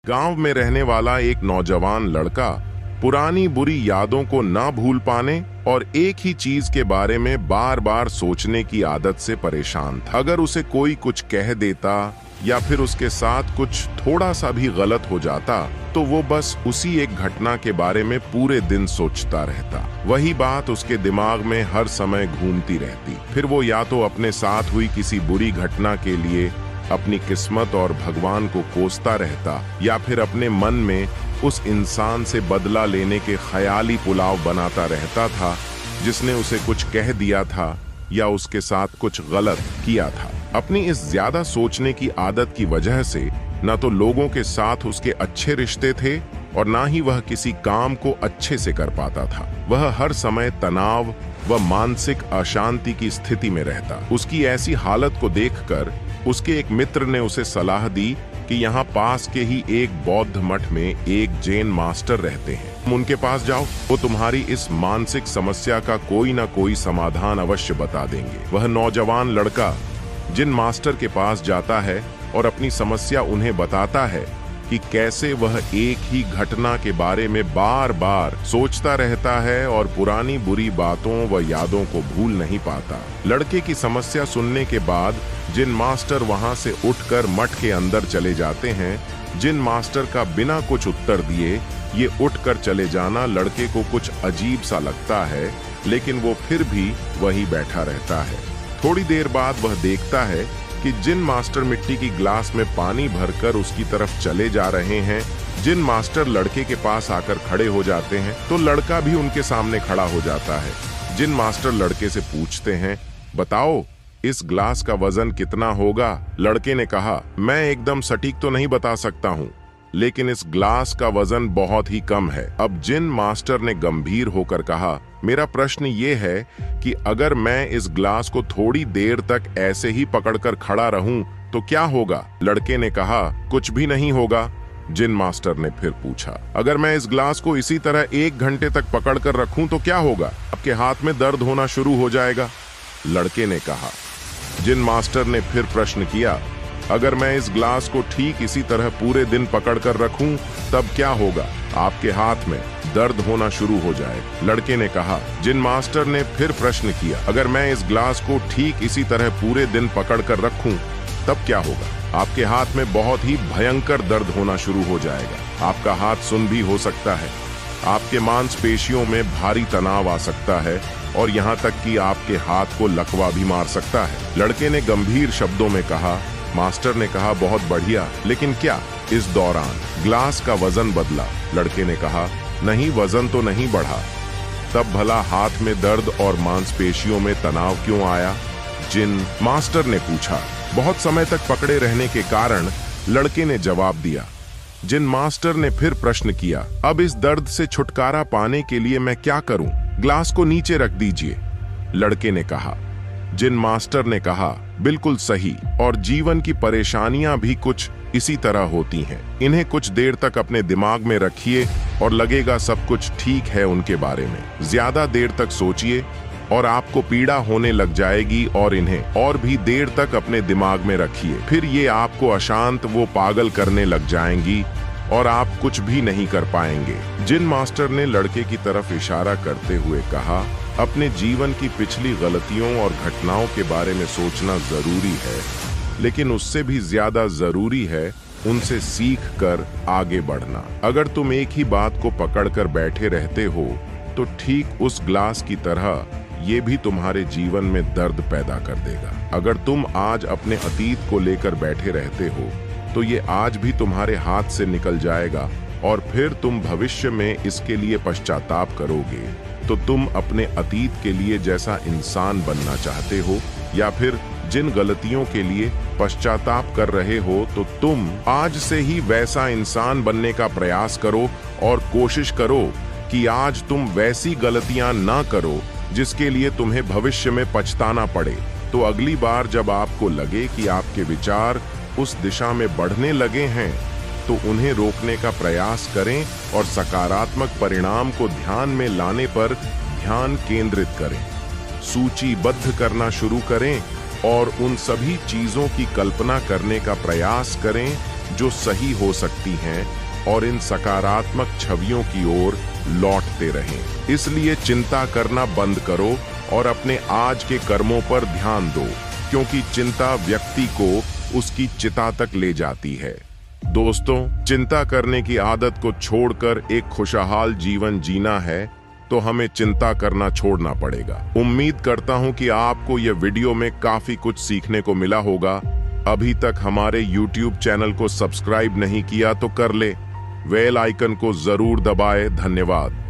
गांव में रहने वाला एक नौजवान लड़का पुरानी बुरी यादों को ना भूल पाने और एक ही चीज के बारे में बार बार सोचने की आदत से परेशान था। अगर उसे कोई कुछ कह देता या फिर उसके साथ कुछ थोड़ा सा भी गलत हो जाता तो वो बस उसी एक घटना के बारे में पूरे दिन सोचता रहता। वही बात उसके दिमाग में हर समय घूमती रहती। फिर वो या तो अपने साथ हुई किसी बुरी घटना के लिए अपनी किस्मत और भगवान को कोसता रहता या फिर अपने मन में उस इंसान से बदला लेने के ख्याली पुलाव बनाता रहता था जिसने उसे कुछ कह दिया था या उसके साथ कुछ गलत किया था। अपनी इस ज्यादा सोचने की आदत की वजह से न तो लोगों के साथ उसके अच्छे रिश्ते थे और ना ही वह किसी काम को अच्छे से कर पाता था। वह हर समय तनाव व मानसिक अशांति की स्थिति में रहता। उसकी ऐसी हालत को देखकर उसके एक मित्र ने उसे सलाह दी कि यहाँ पास के ही एक बौद्ध मठ में एक जैन मास्टर रहते हैं, तुम उनके पास जाओ, वो तुम्हारी इस मानसिक समस्या का कोई ना कोई समाधान अवश्य बता देंगे। वह नौजवान लड़का जिन मास्टर के पास जाता है और अपनी समस्या उन्हें बताता है कि कैसे वह एक ही घटना के बारे में बार बार सोचता रहता है और पुरानी बुरी बातों व यादों को भूल नहीं पाता। लड़के की समस्या सुनने के बाद जिन मास्टर वहां से उठकर मठ के अंदर चले जाते हैं, जिन मास्टर का बिना कुछ उत्तर दिए ये उठकर चले जाना लड़के को कुछ अजीब सा लगता है, लेकिन वो फिर भी वहीं बैठा रहता है। थोड़ी देर बाद वह देखता है कि जिन मास्टर मिट्टी की ग्लास में पानी भरकर उसकी तरफ चले जा रहे हैं, जिन मास्टर लड़के के पास आकर खड़े हो जाते हैं तो लड़का भी उनके सामने खड़ा हो जाता है। जिन मास्टर लड़के से पूछते हैं, बताओ इस ग्लास का वजन कितना होगा? लड़के ने कहा, मैं एकदम सटीक तो नहीं बता सकता हूँ, लेकिन इस ग्लास का वजन बहुत ही कम है। अब जिन मास्टर ने गंभीर होकर कहा, मेरा प्रश्न ये है कि अगर मैं इस ग्लास को थोड़ी देर तक ऐसे ही पकड़कर खड़ा रहूं तो क्या होगा? लड़के ने कहा, कुछ भी नहीं होगा। जिन मास्टर ने फिर पूछा, अगर मैं इस ग्लास को इसी तरह 1 घंटे तक पकड़कर रखूं तो क्या होगा? आपके हाथ में दर्द होना शुरू हो जाएगा। लड़के ने कहा। जिन मास्टर ने फिर प्रश्न किया, अगर मैं इस ग्लास को ठीक इसी तरह पूरे दिन पकड़कर रखूं तब क्या होगा? आपके हाथ में दर्द होना शुरू हो जाए। लड़के ने कहा। जिन मास्टर ने फिर प्रश्न किया, अगर मैं इस ग्लास को ठीक इसी तरह पूरे दिन पकड़कर रखूं तब क्या होगा? आपके हाथ में बहुत ही भयंकर दर्द होना शुरू हो जाएगा। आपका हाथ सुन्न भी हो सकता है, आपके मांसपेशियों में भारी तनाव आ सकता है और यहाँ तक कि आपके हाथ को लकवा भी मार सकता है। लड़के ने गंभीर शब्दों में कहा। मास्टर ने कहा, बहुत बढ़िया, लेकिन क्या? इस दौरान ग्लास का वजन बदला। लड़के ने कहा, नहीं, वजन तो नहीं बढ़ा। तब भला हाथ में दर्द और मांसपेशियों में तनाव क्यों आया? जिन मास्टर ने पूछा। बहुत समय तक पकड़े रहने के कारण लड़के ने जवाब दिया। जिन मास्टर ने फिर प्रश्न किया, अब इस दर्द से छुटकारा पाने के लिए मैं क्या करूं? ग्लास को नीचे रख दीजिए। लड़के ने कहा। जिन मास्टर ने कहा, बिल्कुल सही, और जीवन की परेशानियां भी कुछ इसी तरह होती हैं। इन्हें कुछ देर तक अपने दिमाग में रखिए और लगेगा सब कुछ ठीक है उनके बारे में। ज्यादा देर तक सोचिए और आपको पीड़ा होने लग जाएगी और इन्हें और भी देर तक अपने दिमाग में रखिए, फिर ये आपको अशांत वो पागल करने लग जाएंगी और आप कुछ भी नहीं कर पाएंगे। जिन मास्टर ने लड़के की तरफ इशारा करते हुए कहा, अपने जीवन की पिछली गलतियों और घटनाओं के बारे में सोचना जरूरी है, लेकिन उससे भी ज्यादा जरूरी है उनसे सीख कर आगे बढ़ना। अगर तुम एक ही बात को पकड़कर बैठे रहते हो तो ठीक उस ग्लास की तरह ये भी तुम्हारे जीवन में दर्द पैदा कर देगा। अगर तुम आज अपने अतीत को लेकर बैठे रहते हो तो ये आज भी तुम्हारे हाथ से निकल जाएगा और फिर तुम भविष्य में इसके लिए पश्चाताप करोगे। तो तुम अपने अतीत के लिए जैसा इंसान बनना चाहते हो या फिर जिन गलतियों के लिए पश्चाताप कर रहे हो, तो तुम आज से ही वैसा इंसान बनने का प्रयास करो और कोशिश करो कि आज तुम वैसी गलतियां ना करो जिसके लिए तुम्हें भविष्य में पछताना पड़े। तो अगली बार जब आपको लगे कि आपके विचार उस दिशा में बढ़ने लगे हैं तो उन्हें रोकने का प्रयास करें और सकारात्मक परिणाम को ध्यान में लाने पर ध्यान केंद्रित करें। सूचीबद्ध करना शुरू करें और उन सभी चीजों की कल्पना करने का प्रयास करें जो सही हो सकती हैं और इन सकारात्मक छवियों की ओर लौटते रहें। इसलिए चिंता करना बंद करो और अपने आज के कर्मों पर ध्यान दो, क्योंकि चिंता व्यक्ति को उसकी चिता तक ले जाती है। दोस्तों, चिंता करने की आदत को छोड़कर एक खुशहाल जीवन जीना है तो हमें चिंता करना छोड़ना पड़ेगा। उम्मीद करता हूं कि आपको यह वीडियो में काफी कुछ सीखने को मिला होगा। अभी तक हमारे YouTube चैनल को सब्सक्राइब नहीं किया तो कर ले, बेल आइकन को जरूर दबाएं। धन्यवाद।